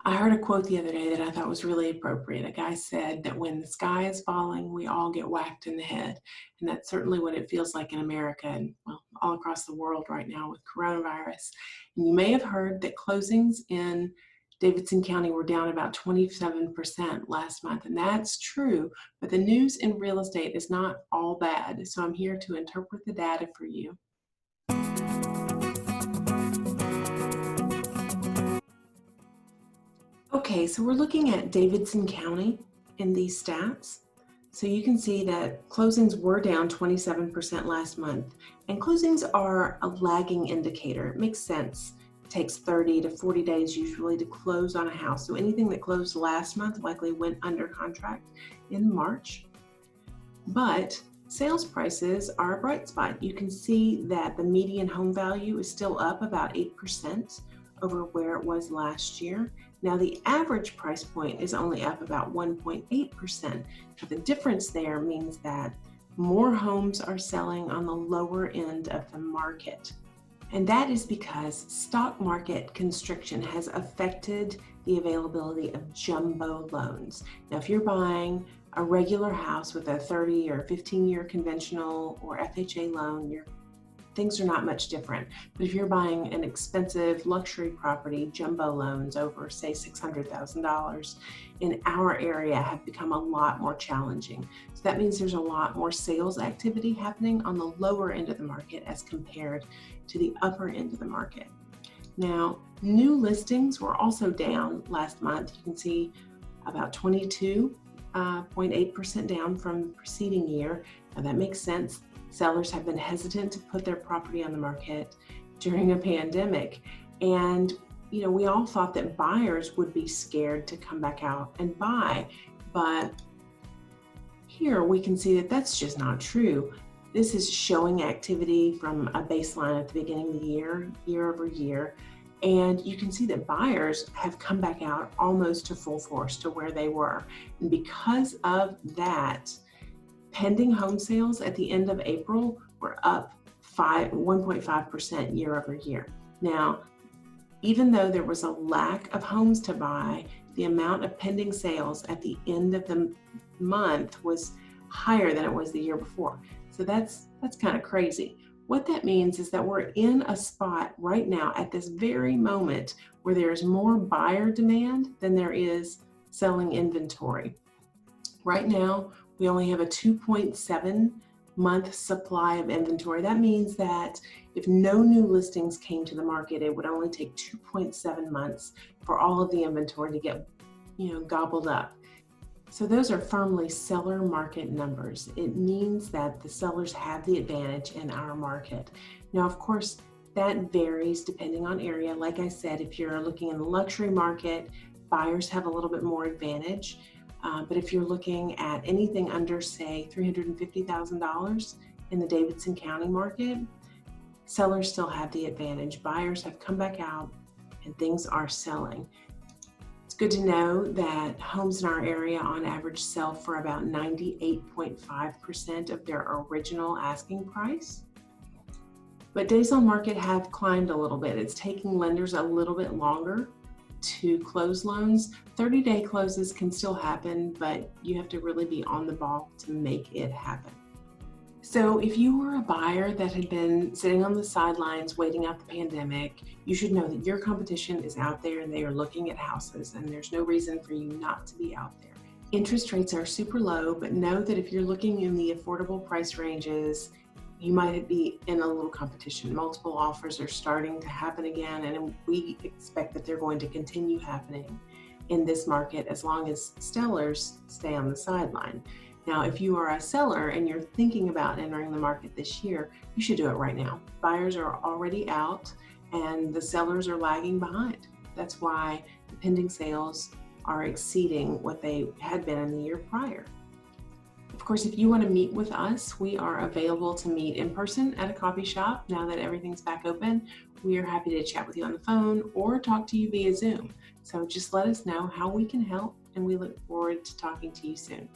I heard a quote the other day that I thought was really appropriate. A guy said that when the sky is falling, we all get whacked in the head. And that's certainly what it feels like in America and well, all across the world right now with coronavirus. And you may have heard that closings in Davidson County were down about 27% last month. And that's true, but the news in real estate is not all bad. So I'm here to interpret the data for you. Okay, so we're looking at Davidson County in these stats. So you can see that closings were down 27% last month, and closings are a lagging indicator. It makes sense. It takes 30 to 40 days usually to close on a house. So anything that closed last month likely went under contract in March. But sales prices are a bright spot. You can see that the median home value is still up about 8% over where it was last year. Now the average price point is only up about 1.8%. So the difference there means that more homes are selling on the lower end of the market. And that is because stock market constriction has affected the availability of jumbo loans. Now, if you're buying a regular house with a 30 or 15-year conventional or FHA loan, things are not much different. But if you're buying an expensive luxury property, jumbo loans over, say, $600,000 in our area have become a lot more challenging. So that means there's a lot more sales activity happening on the lower end of the market as compared to the upper end of the market. Now, new listings were also down last month. You can see about 22.8% down from the preceding year. Now that makes sense. Sellers have been hesitant to put their property on the market during a pandemic. And, we all thought that buyers would be scared to come back out and buy. But here we can see that that's just not true. This is showing activity from a baseline at the beginning of the year, year over year. And you can see that buyers have come back out almost to full force to where they were. And because of that, pending home sales at the end of April were up 1.5% year over year. Now, even though there was a lack of homes to buy, the amount of pending sales at the end of the month was higher than it was the year before. So that's kind of crazy. What that means is that we're in a spot right now at this very moment where there's more buyer demand than there is selling inventory. Right now, we only have a 2.7 month supply of inventory. That means that if no new listings came to the market, it would only take 2.7 months for all of the inventory to get, gobbled up. So those are firmly seller market numbers. It means that the sellers have the advantage in our market. Now, of course, that varies depending on area. Like I said, if you're looking in the luxury market, buyers have a little bit more advantage. But if you're looking at anything under, say, $350,000 in the Davidson County market, sellers still have the advantage. Buyers have come back out and things are selling. It's good to know that homes in our area on average sell for about 98.5% of their original asking price. But days on market have climbed a little bit. It's taking lenders a little bit longer to close loans. 30-day closes can still happen, but you have to really be on the ball to make it happen. So if you were a buyer that had been sitting on the sidelines waiting out the pandemic, you should know that your competition is out there and they are looking at houses, and there's no reason for you not to be out there. Interest rates are super low, but know that if you're looking in the affordable price ranges, you might be in a little competition. Multiple offers are starting to happen again, and we expect that they're going to continue happening in this market as long as sellers stay on the sideline. Now, if you are a seller and you're thinking about entering the market this year, you should do it right now. Buyers are already out and the sellers are lagging behind. That's why the pending sales are exceeding what they had been in the year prior. Of course, if you want to meet with us, we are available to meet in person at a coffee shop. Now that everything's back open, we are happy to chat with you on the phone or talk to you via Zoom. So just let us know how we can help, and we look forward to talking to you soon.